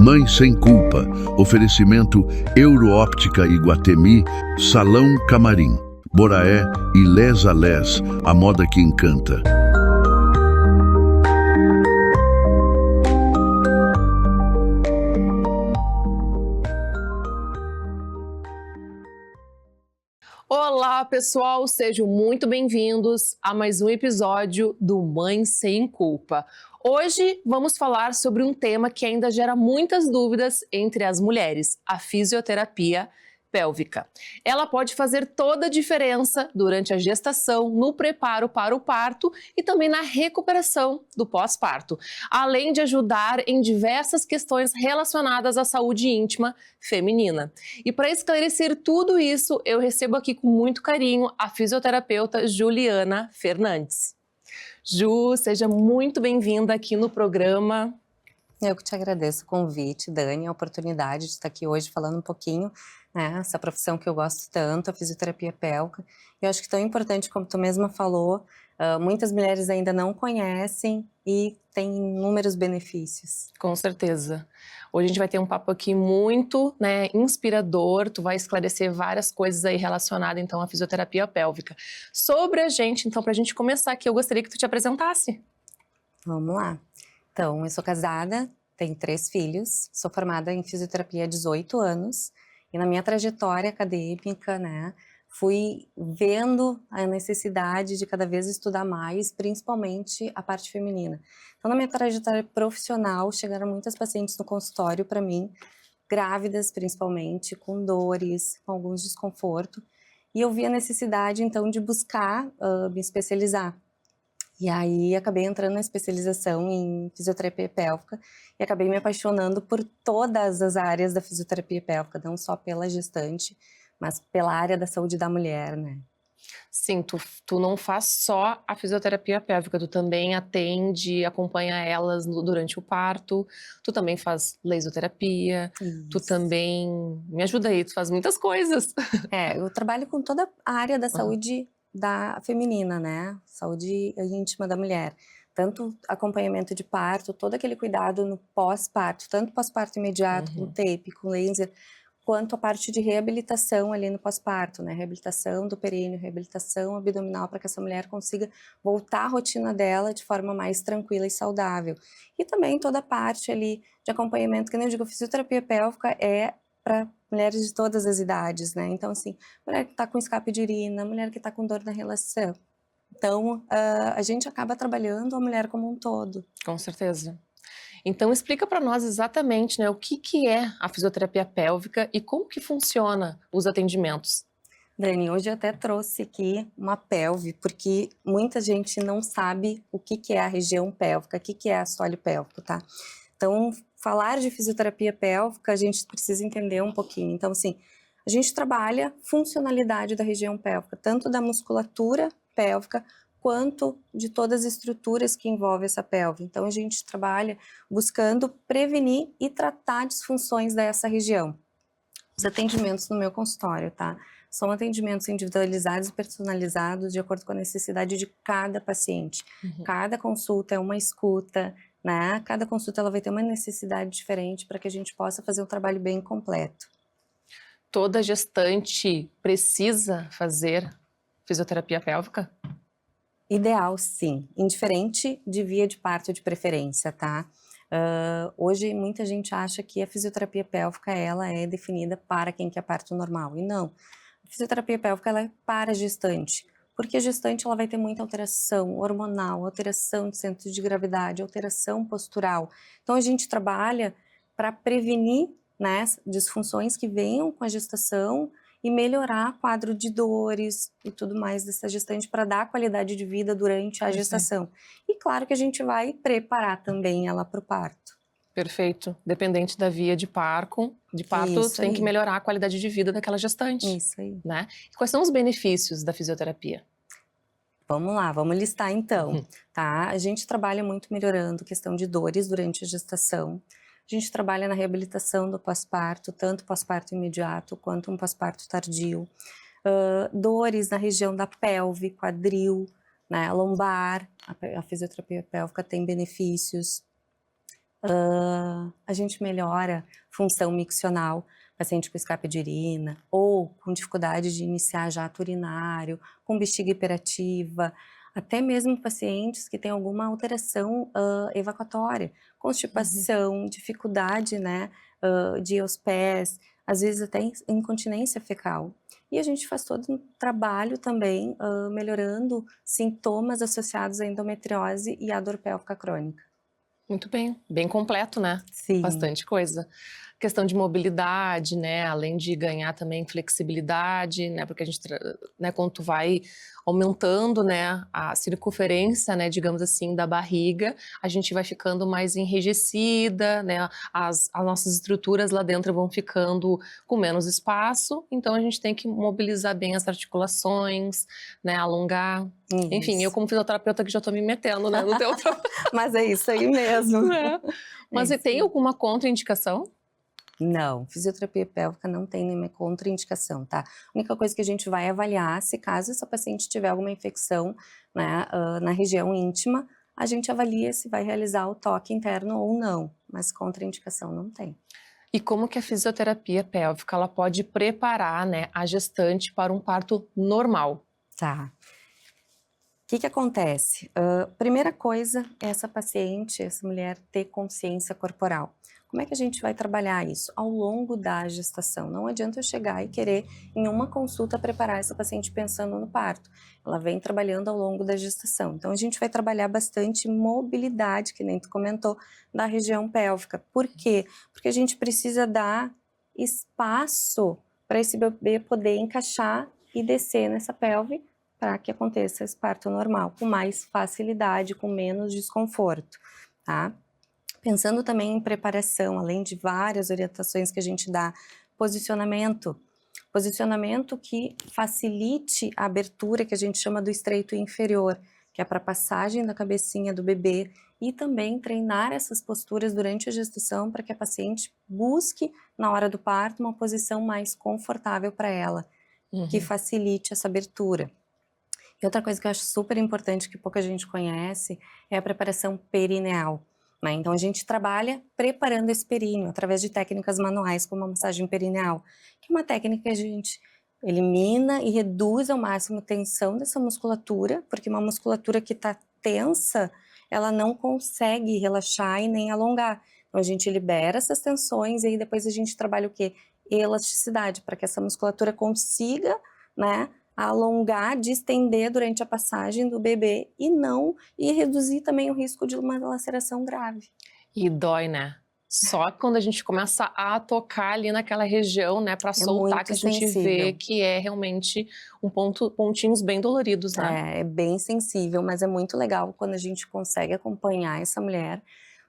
Mãe Sem Culpa. Oferecimento Euroóptica Iguatemi, Salão Camarim, Boraé e Les a Les, a moda que encanta. Olá, pessoal! Sejam muito bem-vindos a mais um episódio do Mãe Sem Culpa. Hoje vamos falar sobre um tema que ainda gera muitas dúvidas entre as mulheres, a fisioterapia pélvica. Ela pode fazer toda a diferença durante a gestação, no preparo para o parto e também na recuperação do pós-parto, além de ajudar em diversas questões relacionadas à saúde íntima feminina. E para esclarecer tudo isso, eu recebo aqui com muito carinho a fisioterapeuta Juliana Fernandes. Ju, seja muito bem-vinda aqui no programa. Eu que te agradeço o convite, Dani, a oportunidade de estar aqui hoje falando um pouquinho, né, essa profissão que eu gosto tanto, a fisioterapia pélvica. Eu acho que tão importante, como tu mesma falou, muitas mulheres ainda não conhecem e tem inúmeros benefícios. Com certeza. Hoje a gente vai ter um papo aqui muito, inspirador, tu vai esclarecer várias coisas aí relacionadas então à fisioterapia pélvica. Sobre a gente, então, pra gente começar aqui, eu gostaria que tu te apresentasse. Vamos lá. Então, eu sou casada, tenho 3 filhos, sou formada em fisioterapia há 18 anos e na minha trajetória acadêmica, né, fui vendo a necessidade de cada vez estudar mais, principalmente a parte feminina. Então, na minha trajetória profissional, chegaram muitas pacientes no consultório para mim, grávidas principalmente, com dores, com alguns desconforto, e eu vi a necessidade, então, de buscar me especializar. E aí acabei entrando na especialização em fisioterapia pélvica e acabei me apaixonando por todas as áreas da fisioterapia pélvica, não só pela gestante, mas pela área da saúde da mulher, né? Sim, tu não faz só a fisioterapia pélvica, tu também atende, acompanha elas durante o parto, tu também faz lesioterapia, tu Isso. também, me ajuda aí, tu faz muitas coisas. Eu trabalho com toda a área da saúde da feminina, né? Saúde íntima da mulher. Tanto acompanhamento de parto, todo aquele cuidado no pós-parto, tanto pós-parto imediato, com tape, com laser, quanto a parte de reabilitação ali no pós-parto, né? Reabilitação do períneo, reabilitação abdominal, para que essa mulher consiga voltar à rotina dela de forma mais tranquila e saudável. E também toda a parte ali de acompanhamento, que nem eu digo, fisioterapia pélvica é para mulheres de todas as idades, né? Então, assim, mulher que está com escape de urina, mulher que está com dor na relação. Então, a gente acaba trabalhando a mulher como um todo. Com certeza. Então explica para nós exatamente, né, o que é a fisioterapia pélvica e como que funciona os atendimentos. Dani, hoje eu até trouxe aqui uma pelve, porque muita gente não sabe o que é a região pélvica, o que é assoalho pélvico, tá? Então, falar de fisioterapia pélvica, a gente precisa entender um pouquinho. Então, assim, a gente trabalha funcionalidade da região pélvica, tanto da musculatura pélvica, quanto de todas as estruturas que envolvem essa pelve. Então, a gente trabalha buscando prevenir e tratar disfunções dessa região. Os atendimentos no meu consultório, tá? São atendimentos individualizados e personalizados de acordo com a necessidade de cada paciente. Cada consulta é uma escuta, né? Cada consulta ela vai ter uma necessidade diferente para que a gente possa fazer um trabalho bem completo. Toda gestante precisa fazer fisioterapia pélvica? Ideal, sim. Indiferente de via de parto de preferência, tá? Hoje muita gente acha que a fisioterapia pélvica ela é definida para quem quer parto normal, e não. A fisioterapia pélvica ela é para a gestante, porque a gestante ela vai ter muita alteração hormonal, alteração de centro de gravidade, alteração postural. Então a gente trabalha para prevenir, né, disfunções que venham com a gestação e melhorar quadro de dores e tudo mais dessa gestante para dar qualidade de vida durante a gestação. E claro que a gente vai preparar também ela para o parto. Perfeito. Dependente da via de parto, Isso tu tem que aí. melhorar a qualidade de vida daquela gestante. Isso aí. Né? E quais são os benefícios da fisioterapia? Vamos lá, vamos listar então, tá? A gente trabalha muito melhorando questão de dores durante a gestação. A gente trabalha na reabilitação do pós-parto, tanto pós-parto imediato quanto um pós-parto tardio. Dores na região da pelve, quadril, né, lombar, a fisioterapia pélvica tem benefícios. A gente melhora função miccional, paciente com escape de urina, ou com dificuldade de iniciar jato urinário, com bexiga hiperativa, até mesmo pacientes que têm alguma alteração evacuatória, constipação, dificuldade, né, de ir aos pés, às vezes até incontinência fecal. E a gente faz todo um trabalho também melhorando sintomas associados à endometriose e à dor pélvica crônica. Muito bem, bem completo, né? Sim. Bastante coisa. Questão de mobilidade, né? Além de ganhar também flexibilidade, né? Porque a gente, né? Quando tu vai aumentando, né? A circunferência, né? Digamos assim, da barriga, a gente vai ficando mais enrijecida, né? As nossas estruturas lá dentro vão ficando com menos espaço, então a gente tem que mobilizar bem as articulações, né? Alongar. Enfim, eu como fisioterapeuta que já tô me metendo, né? No teu trabalho. Mas é isso aí mesmo. É. Mas É tem alguma contraindicação? Não, fisioterapia pélvica não tem nenhuma contraindicação, tá? A única coisa que a gente vai avaliar, se caso essa paciente tiver alguma infecção, né, na região íntima, a gente avalia se vai realizar o toque interno ou não, mas contraindicação não tem. E como que a fisioterapia pélvica ela pode preparar, né, a gestante para um parto normal? Tá. O que acontece? Primeira coisa é essa paciente, essa mulher ter consciência corporal. Como é que a gente vai trabalhar isso? Ao longo da gestação. Não adianta eu chegar e querer, em uma consulta, preparar essa paciente pensando no parto. Ela vem trabalhando ao longo da gestação. Então, a gente vai trabalhar bastante mobilidade, que nem tu comentou, da região pélvica. Por quê? Porque a gente precisa dar espaço para esse bebê poder encaixar e descer nessa pelve para que aconteça esse parto normal, com mais facilidade, com menos desconforto, tá? Pensando também em preparação, além de várias orientações que a gente dá, posicionamento que facilite a abertura, que a gente chama do estreito inferior, que é para passagem da cabecinha do bebê, e também treinar essas posturas durante a gestação para que a paciente busque, na hora do parto, uma posição mais confortável para ela, que facilite essa abertura. E outra coisa que eu acho super importante, que pouca gente conhece, é a preparação perineal. Né? Então, a gente trabalha preparando esse períneo através de técnicas manuais, como a massagem perineal, que é uma técnica que a gente elimina e reduz ao máximo a tensão dessa musculatura, porque uma musculatura que está tensa, ela não consegue relaxar e nem alongar. Então, a gente libera essas tensões e aí depois a gente trabalha o quê? Elasticidade, para que essa musculatura consiga, né, alongar, distender durante a passagem do bebê e reduzir também o risco de uma laceração grave. E dói, né? Só quando a gente começa a tocar ali naquela região, né, para soltar, que a gente vê que é realmente pontinhos bem doloridos, né? É bem sensível, mas é muito legal quando a gente consegue acompanhar essa mulher,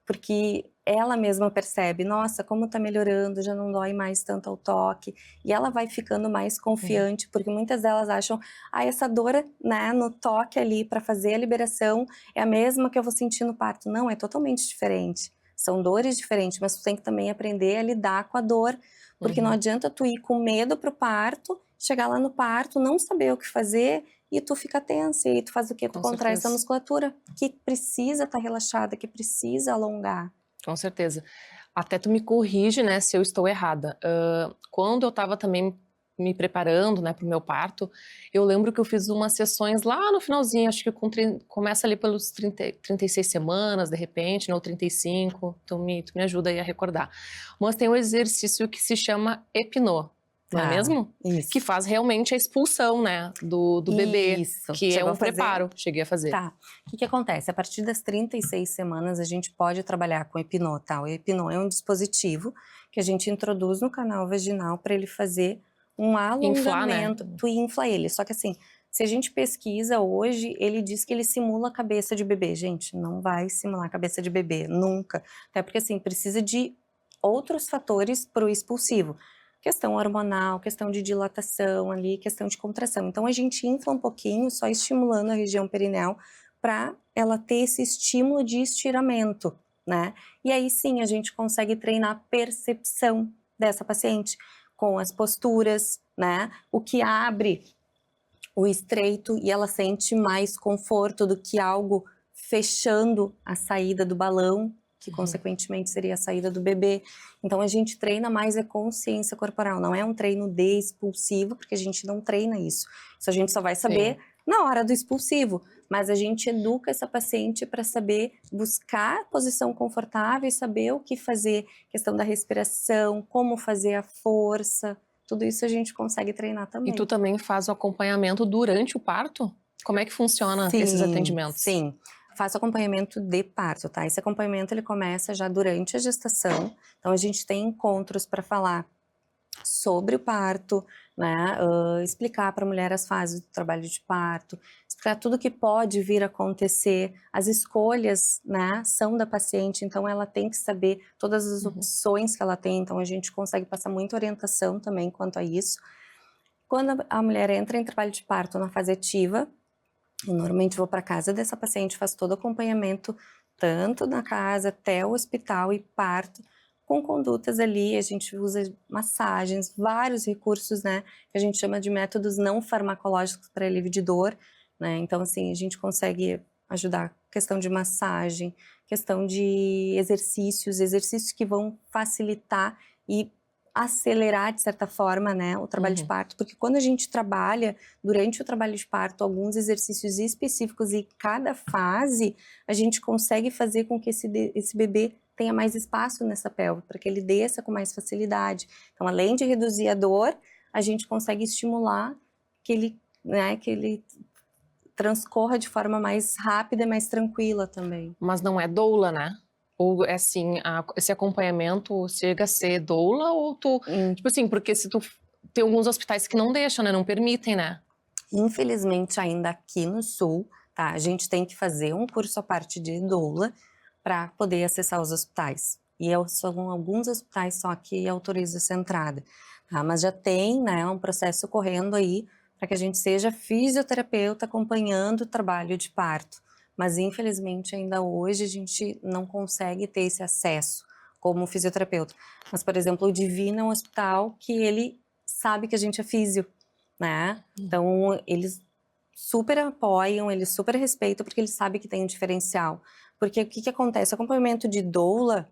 porque ela mesma percebe, nossa, como tá melhorando, já não dói mais tanto ao toque, e ela vai ficando mais confiante, porque muitas delas acham, essa dor, né, no toque ali para fazer a liberação é a mesma que eu vou sentir no parto. Não, é totalmente diferente. São dores diferentes, mas tu tem que também aprender a lidar com a dor, porque não adianta tu ir com medo pro parto, chegar lá no parto, não saber o que fazer e tu fica tensa, e aí tu faz o quê? Tu contrai essa musculatura que precisa estar relaxada, que precisa alongar. Com certeza. Até tu me corrige, né, se eu estou errada. Quando eu estava também me preparando, né, para o meu parto, eu lembro que eu fiz umas sessões lá no finalzinho, acho que começa ali pelos 36 semanas, de repente, né, ou 35, tu me ajuda aí a recordar. Mas tem um exercício que se chama Epinô, não é mesmo? Isso. Que faz realmente a expulsão, né, do bebê, Isso. que Chegou é um preparo. Cheguei a fazer. Tá. O que acontece? A partir das 36 semanas, a gente pode trabalhar com Epinô, tá? O Epinô é um dispositivo que a gente introduz no canal vaginal para ele fazer um alongamento. Inflar, né? Tu infla ele. Só que assim, se a gente pesquisa hoje, ele diz que ele simula a cabeça de bebê. Gente, não vai simular a cabeça de bebê, nunca. Até porque assim, precisa de outros fatores para o expulsivo. Questão hormonal, questão de dilatação ali, questão de contração. Então, a gente infla um pouquinho, só estimulando a região perineal para ela ter esse estímulo de estiramento, né? E aí sim, a gente consegue treinar a percepção dessa paciente com as posturas, né? O que abre o estreito e ela sente mais conforto do que algo fechando a saída do balão, que consequentemente seria a saída do bebê. Então a gente treina mais a consciência corporal, não é um treino de expulsivo, porque a gente não treina isso. Isso a gente só vai saber na hora do expulsivo, mas a gente educa essa paciente para saber buscar posição confortável e saber o que fazer, questão da respiração, como fazer a força, tudo isso a gente consegue treinar também. E tu também faz o acompanhamento durante o parto? Como é que funciona esses atendimentos? Sim, faço acompanhamento de parto, tá? Esse acompanhamento ele começa já durante a gestação, então a gente tem encontros para falar sobre o parto, né? Explicar para a mulher as fases do trabalho de parto, explicar tudo que pode vir a acontecer, as escolhas, né, são da paciente, então ela tem que saber todas as opções que ela tem, então a gente consegue passar muita orientação também quanto a isso. Quando a mulher entra em trabalho de parto na fase ativa, eu normalmente vou para casa dessa paciente, faço todo o acompanhamento, tanto na casa até o hospital e parto, com condutas ali, a gente usa massagens, vários recursos, né, que a gente chama de métodos não farmacológicos para alívio de dor, né, então assim, a gente consegue ajudar questão de massagem, questão de exercícios que vão facilitar e acelerar, de certa forma, né, o trabalho de parto, porque quando a gente trabalha, durante o trabalho de parto, alguns exercícios específicos e cada fase, a gente consegue fazer com que esse bebê tenha mais espaço nessa pelve, para que ele desça com mais facilidade. Então, além de reduzir a dor, a gente consegue estimular que ele transcorra de forma mais rápida e mais tranquila também. Mas não é doula, né? Ou é assim, esse acompanhamento chega a ser doula ou tu... Tipo assim, porque se tu... Tem alguns hospitais que não deixam, né? Não permitem, né? Infelizmente, ainda aqui no Sul, tá? A gente tem que fazer um curso à parte de doula para poder acessar os hospitais. E são alguns hospitais só que autorizam essa entrada, tá? Mas já tem, né, um processo correndo aí para que a gente seja fisioterapeuta acompanhando o trabalho de parto. Mas infelizmente ainda hoje a gente não consegue ter esse acesso como fisioterapeuta. Mas, por exemplo, o Divino é um hospital que ele sabe que a gente é físio, né? Então eles super apoiam, eles super respeitam porque eles sabem que tem um diferencial. Porque o que acontece? O acompanhamento de doula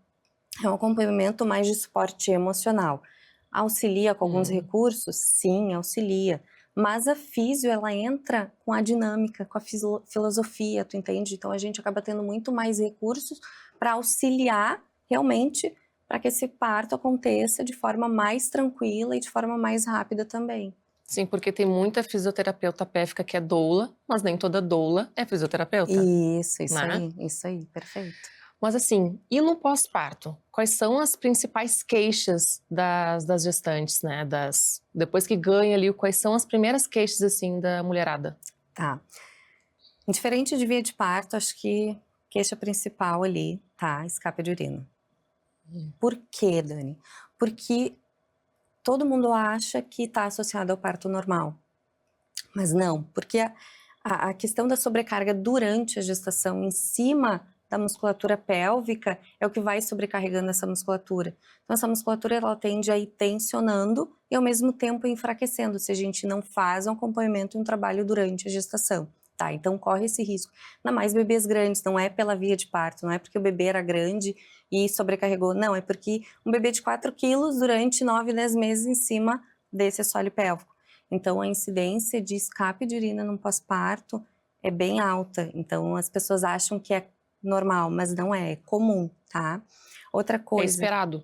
é um acompanhamento mais de suporte emocional. Auxilia com alguns recursos? Sim, auxilia. Mas a físio, ela entra com a dinâmica, com a filosofia, tu entende? Então a gente acaba tendo muito mais recursos para auxiliar realmente para que esse parto aconteça de forma mais tranquila e de forma mais rápida também. Sim, porque tem muita fisioterapeuta pélvica que é doula, mas nem toda doula é fisioterapeuta. Isso né? isso aí, perfeito. Mas assim, e no pós-parto? Quais são as principais queixas das gestantes, né? Depois que ganha ali, quais são as primeiras queixas, assim, da mulherada? Tá. Diferente de via de parto, acho que queixa principal ali, tá? Escape de urina. Por quê, Dani? Porque todo mundo acha que está associado ao parto normal. Mas não, porque a questão da sobrecarga durante a gestação em cima da musculatura pélvica é o que vai sobrecarregando essa musculatura. Então essa musculatura ela tende a ir tensionando e ao mesmo tempo enfraquecendo se a gente não faz um acompanhamento e um trabalho durante a gestação. Tá, então corre esse risco. Ainda mais bebês grandes, não é pela via de parto, não é porque o bebê era grande e sobrecarregou, não, é porque um bebê de 4 quilos durante 9, 10 meses em cima desse assoalho pélvico. Então a incidência de escape de urina no pós-parto é bem alta, então as pessoas acham que é normal, mas não é, é comum, tá? Outra coisa... É esperado?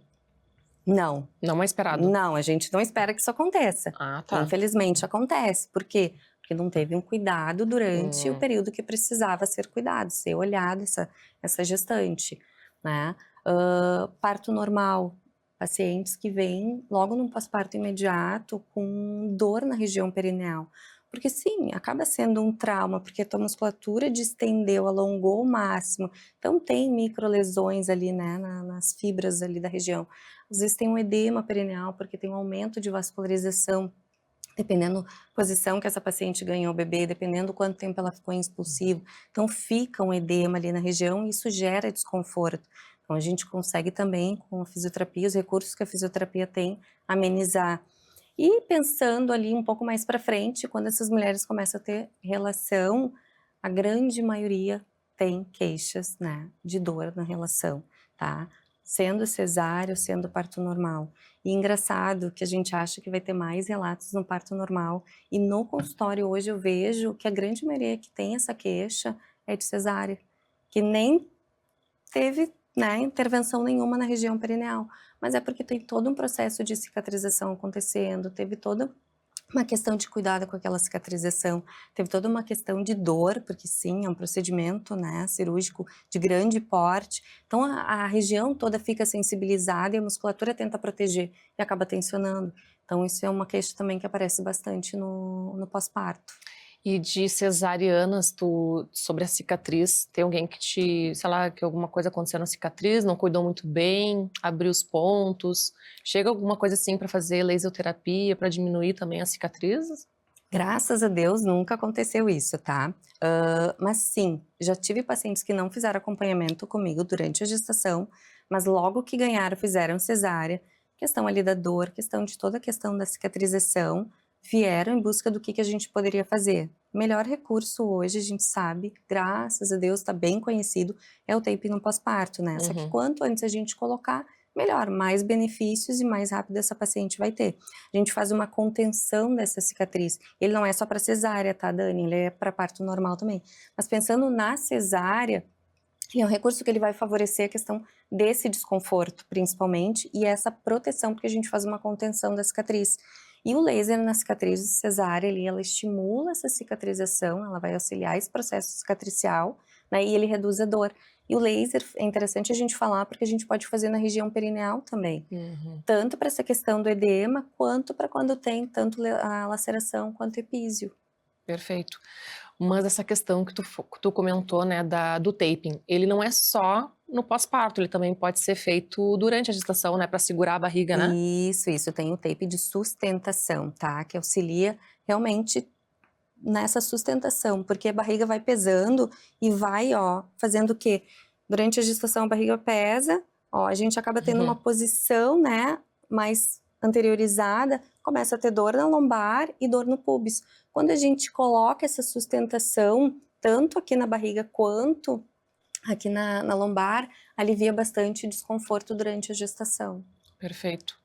Não. Não é esperado? Não, a gente não espera que isso aconteça. Ah, tá. Infelizmente acontece, por quê? Porque não teve um cuidado durante o período que precisava ser cuidado, ser olhado essa gestante, né? Parto normal, pacientes que vêm logo no pós-parto imediato com dor na região perineal. Porque sim, acaba sendo um trauma, porque a tua musculatura distendeu, alongou ao máximo. Então tem microlesões ali, né, nas fibras ali da região. Às vezes tem um edema perineal, porque tem um aumento de vascularização, dependendo da posição que essa paciente ganhou o bebê, dependendo do quanto tempo ela ficou em expulsivo. Então fica um edema ali na região e isso gera desconforto. Então a gente consegue também, com a fisioterapia, os recursos que a fisioterapia tem, amenizar. E pensando ali um pouco mais para frente, quando essas mulheres começam a ter relação, a grande maioria tem queixas, né, de dor na relação. tá? Sendo cesárea ou sendo parto normal. E engraçado que a gente acha que vai ter mais relatos no parto normal. E no consultório hoje eu vejo que a grande maioria que tem essa queixa é de cesárea, que nem teve, né, intervenção nenhuma na região perineal. Mas é porque tem todo um processo de cicatrização acontecendo, teve toda uma questão de cuidado com aquela cicatrização, teve toda uma questão de dor, porque sim, é um procedimento, né, cirúrgico de grande porte, então a região toda fica sensibilizada e a musculatura tenta proteger e acaba tensionando. Então isso é uma queixa também que aparece bastante no pós-parto. E de cesarianas, sobre a cicatriz, tem alguém que sei lá, que alguma coisa aconteceu na cicatriz, não cuidou muito bem, abriu os pontos, chega alguma coisa assim para fazer laserterapia, para diminuir também as cicatrizes? Graças a Deus nunca aconteceu isso, tá? Mas sim, já tive pacientes que não fizeram acompanhamento comigo durante a gestação, mas logo que ganharam, fizeram cesárea, questão ali da dor, questão de toda a questão da cicatrização, vieram em busca do que a gente poderia fazer. O melhor recurso hoje, a gente sabe, graças a Deus, está bem conhecido, é o tape no pós-parto, né? Só que quanto antes a gente colocar, melhor, mais benefícios e mais rápido essa paciente vai ter. A gente faz uma contenção dessa cicatriz. Ele não é só para cesárea, tá, Dani? Ele é para parto normal também. Mas pensando na cesárea, é um recurso que ele vai favorecer a questão desse desconforto, principalmente, e essa proteção, porque a gente faz uma contenção da cicatriz. E o laser na cicatriz cesárea, ela estimula essa cicatrização, ela vai auxiliar esse processo cicatricial, né, e ele reduz a dor. E o laser, é interessante a gente falar, porque a gente pode fazer na região perineal também. Tanto para essa questão do edema, quanto para quando tem tanto a laceração quanto o epísio. Perfeito. Mas essa questão que tu comentou, né, do taping, ele não é só no pós-parto, ele também pode ser feito durante a gestação, né, para segurar a barriga, né? Isso, tem o tape de sustentação, tá? Que auxilia realmente nessa sustentação, porque a barriga vai pesando e vai, ó, fazendo o quê? Durante a gestação a barriga pesa, ó, a gente acaba tendo uma posição, né, mais anteriorizada, começa a ter dor na lombar e dor no púbis. Quando a gente coloca essa sustentação, tanto aqui na barriga quanto aqui na lombar, alivia bastante o desconforto durante a gestação. Perfeito.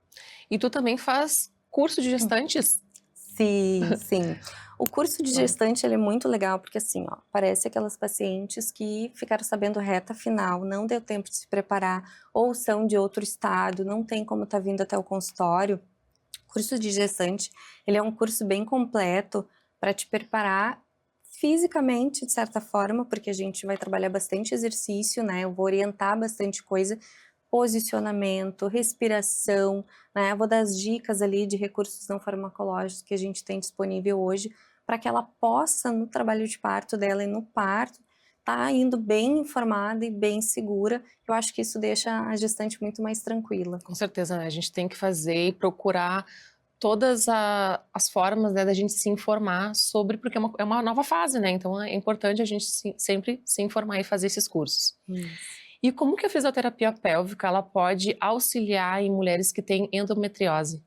E tu também faz curso de gestantes? Sim. O curso de gestante, ele é muito legal, porque assim, ó, parece aquelas pacientes que ficaram sabendo reta final, não deu tempo de se preparar, ou são de outro estado, não tem como tá vindo até o consultório. O curso de gestante, ele é um curso bem completo para te preparar fisicamente, de certa forma, porque a gente vai trabalhar bastante exercício, né? Eu vou orientar bastante coisa, posicionamento, respiração, né? Eu vou dar as dicas ali de recursos não farmacológicos que a gente tem disponível hoje, para que ela possa, no trabalho de parto dela e no parto, tá indo bem informada e bem segura. Eu acho que isso deixa a gestante muito mais tranquila. Com certeza, né? A gente tem que fazer e procurar todas as formas, né, da gente se informar sobre, porque é uma nova fase, né? Então é importante a gente sempre se informar e fazer esses cursos. E como que a fisioterapia pélvica ela pode auxiliar em mulheres que têm endometriose?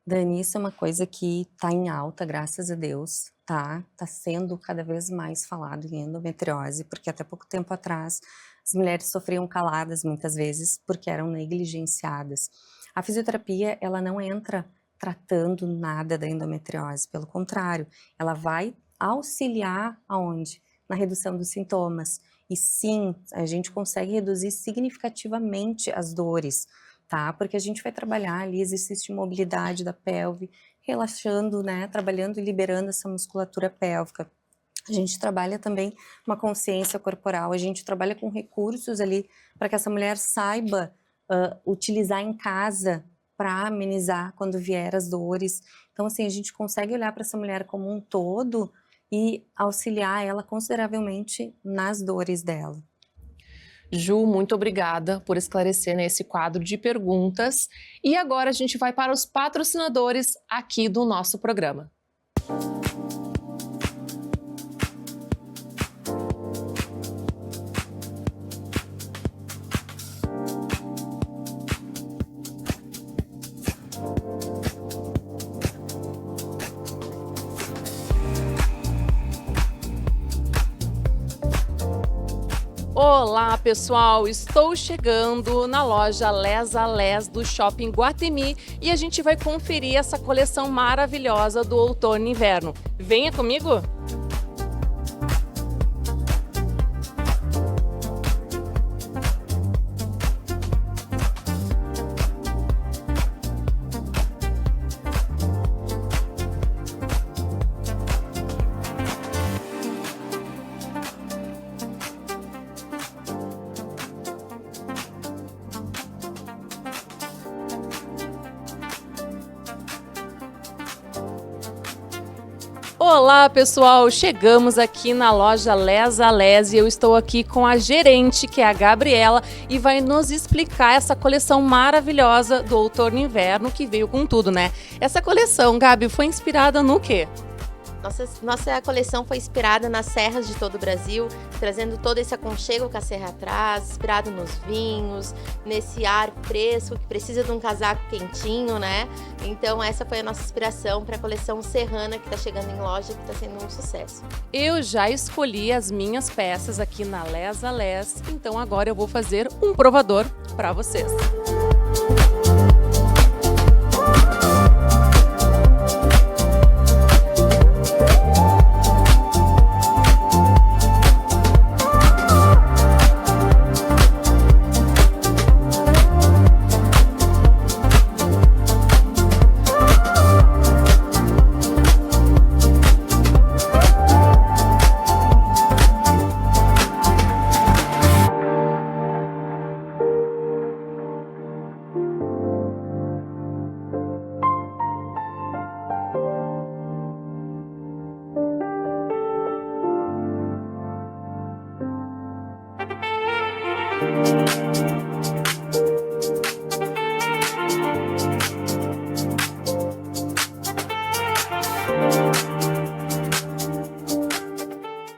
Dani, isso é uma coisa que tá em alta, graças a Deus, tá? Tá sendo cada vez mais falado em endometriose, porque até pouco tempo atrás as mulheres sofriam caladas muitas vezes porque eram negligenciadas. A fisioterapia, ela não entra tratando nada da endometriose, pelo contrário, ela vai auxiliar aonde? Na redução dos sintomas. E sim, a gente consegue reduzir significativamente as dores, tá? Porque a gente vai trabalhar ali exercício de mobilidade da pelve, relaxando, né? Trabalhando e liberando essa musculatura pélvica. A gente trabalha também uma consciência corporal, a gente trabalha com recursos ali para que essa mulher saiba utilizar em casa para amenizar quando vier as dores. Então, assim, a gente consegue olhar para essa mulher como um todo e auxiliar ela consideravelmente nas dores dela. Ju, muito obrigada por esclarecer nesse quadro de perguntas. E agora a gente vai para os patrocinadores aqui do nosso programa. Olá, pessoal! Estou chegando na loja Les a Les do Shopping Guatemi e a gente vai conferir essa coleção maravilhosa do outono e inverno. Venha comigo! Olá, pessoal! Chegamos aqui na loja Les a Les e eu estou aqui com a gerente, que é a Gabriela, e vai nos explicar essa coleção maravilhosa do outono e inverno que veio com tudo, né? Essa coleção, Gabi, foi inspirada no quê? Nossa coleção foi inspirada nas serras de todo o Brasil, trazendo todo esse aconchego que a serra traz, inspirado nos vinhos, nesse ar fresco que precisa de um casaco quentinho, né? Então essa foi a nossa inspiração para a coleção serrana que está chegando em loja, que está sendo um sucesso. Eu já escolhi as minhas peças aqui na Les a Les, então agora eu vou fazer um provador para vocês.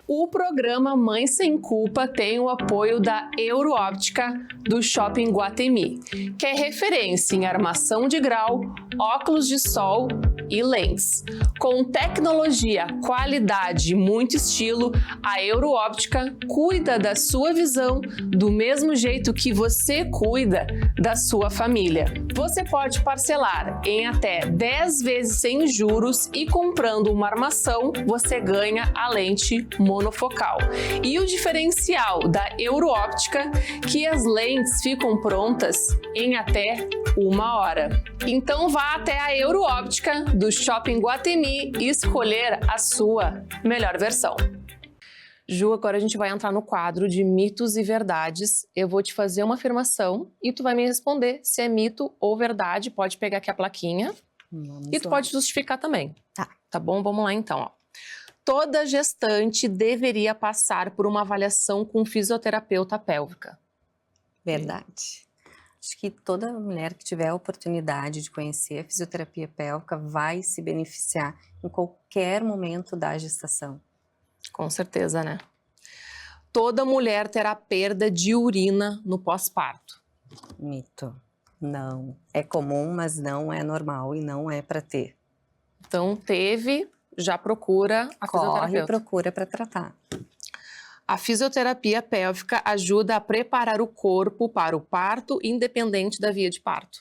O programa Mãe Sem Culpa tem o apoio da Euroóptica do Shopping Guatemi, que é referência em armação de grau, óculos de sol e lentes. Com tecnologia, qualidade e muito estilo, a Euroóptica cuida da sua visão do mesmo jeito que você cuida da sua família. Você pode parcelar em até 10 vezes sem juros e comprando uma armação, você ganha a lente monofocal. E o diferencial da Euroóptica, que as lentes ficam prontas em até 1 hora. Então vá até a Euroóptica do Shopping Guatemi e escolher a sua melhor versão. Ju, agora a gente vai entrar no quadro de mitos e verdades. Eu vou te fazer uma afirmação e tu vai me responder se é mito ou verdade. Pode pegar aqui a plaquinha. E tu pode justificar também. Tá bom? Vamos lá então, ó. Toda gestante deveria passar por uma avaliação com fisioterapeuta pélvica. Verdade. Acho que toda mulher que tiver a oportunidade de conhecer a fisioterapia pélvica vai se beneficiar em qualquer momento da gestação. Com certeza, né? Toda mulher terá perda de urina no pós-parto. Mito. Não. É comum, mas não é normal e não é para ter. Então, teve, já procura a fisioterapeuta. Corre e procura para tratar. A fisioterapia pélvica ajuda a preparar o corpo para o parto, independente da via de parto.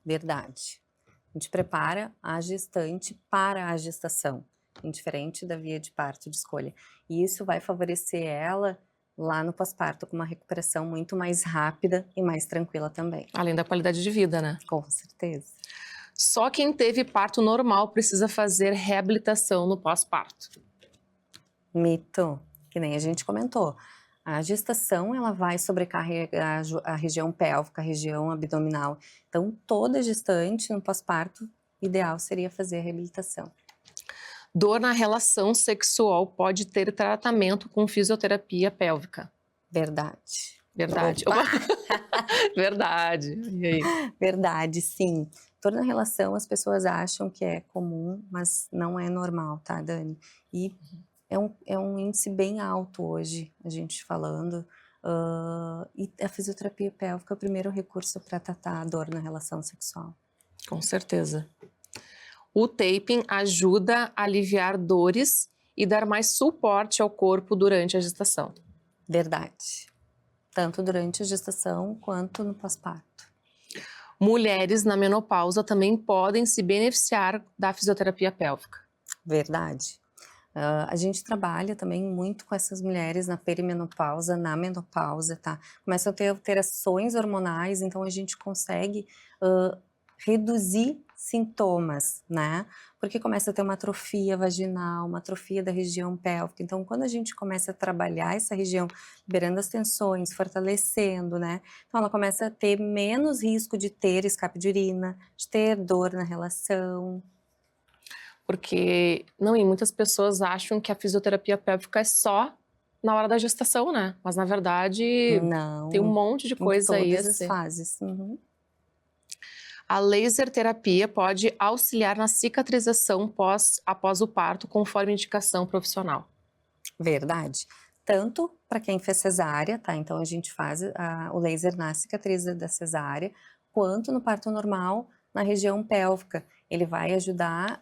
Verdade. A gente prepara a gestante para a gestação, indiferente da via de parto de escolha. E isso vai favorecer ela lá no pós-parto com uma recuperação muito mais rápida e mais tranquila também. Além da qualidade de vida, né? Com certeza. Só quem teve parto normal precisa fazer reabilitação no pós-parto. Mito. Que nem a gente comentou, a gestação ela vai sobrecarregar a região pélvica, a região abdominal. Então, toda gestante no pós-parto, ideal seria fazer a reabilitação. Dor na relação sexual pode ter tratamento com fisioterapia pélvica. Verdade. Verdade. Verdade. E aí? Verdade, sim. Dor na relação, as pessoas acham que é comum, mas não é normal, tá, Dani? E é um índice bem alto hoje, a gente falando, e a fisioterapia pélvica é o primeiro recurso para tratar a dor na relação sexual. Com certeza. O taping ajuda a aliviar dores e dar mais suporte ao corpo durante a gestação. Verdade. tanto durante a gestação quanto no pós-parto. Mulheres na menopausa também podem se beneficiar da fisioterapia pélvica. Verdade. A gente trabalha também muito com essas mulheres na perimenopausa, na menopausa, tá? Começam a ter alterações hormonais, então a gente consegue reduzir sintomas, né? Porque começa a ter uma atrofia vaginal, uma atrofia da região pélvica. Então, quando a gente começa a trabalhar essa região, liberando as tensões, fortalecendo, né? Então, ela começa a ter menos risco de ter escape de urina, de ter dor na relação. Porque, não, e muitas pessoas acham que a fisioterapia pélvica é só na hora da gestação, né? Mas, na verdade, Não, tem um monte de coisa aí. em todas as fases. Uhum. A laser terapia pode auxiliar na cicatrização após o parto, conforme indicação profissional. Verdade. Tanto para quem fez cesárea, tá? Então a gente faz o laser na cicatriz da cesárea, quanto no parto normal, na região pélvica. Ele vai ajudar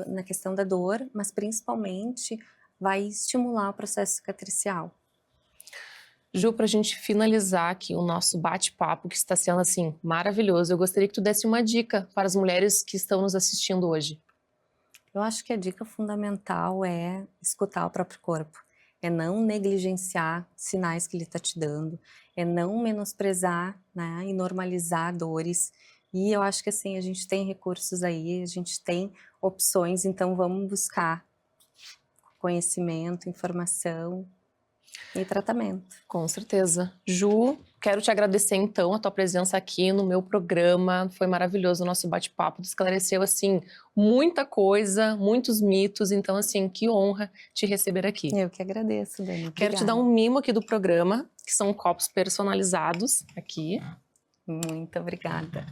na questão da dor, mas principalmente vai estimular o processo cicatricial. Ju, para a gente finalizar aqui o nosso bate-papo, que está sendo, assim, maravilhoso, eu gostaria que tu desse uma dica para as mulheres que estão nos assistindo hoje. Eu acho que a dica fundamental é escutar o próprio corpo, é não negligenciar sinais que ele está te dando, é não menosprezar, né, e normalizar dores. E eu acho que assim, a gente tem recursos aí, a gente tem opções, então vamos buscar conhecimento, informação e tratamento. Com certeza. Ju, quero te agradecer então a tua presença aqui no meu programa. Foi maravilhoso o nosso bate-papo, tu esclareceu assim muita coisa, muitos mitos, então assim, que honra te receber aqui. Eu que agradeço, Dani. Obrigada. Quero te dar um mimo aqui do programa, que são copos personalizados aqui. Muito obrigada.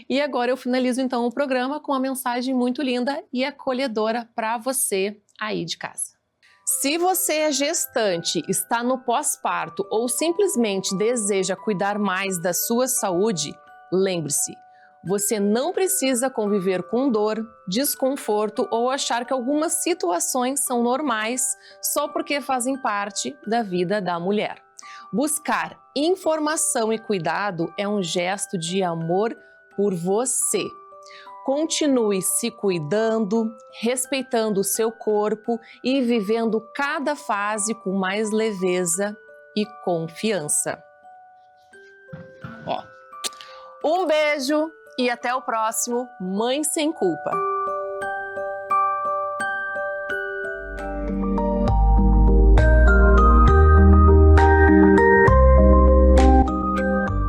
E agora eu finalizo então o programa com uma mensagem muito linda e acolhedora para você aí de casa. Se você é gestante, está no pós-parto ou simplesmente deseja cuidar mais da sua saúde, lembre-se, você não precisa conviver com dor, desconforto ou achar que algumas situações são normais só porque fazem parte da vida da mulher. Buscar informação e cuidado é um gesto de amor por você. Continue se cuidando, respeitando o seu corpo e vivendo cada fase com mais leveza e confiança. Um beijo e até o próximo Mãe Sem Culpa.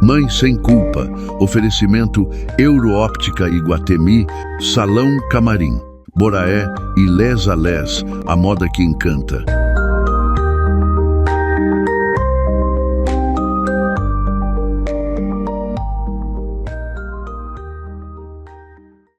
Mãe Sem Culpa. Oferecimento Euroóptica Iguatemi, Salão Camarim, Boraé e Les a Les, a moda que encanta.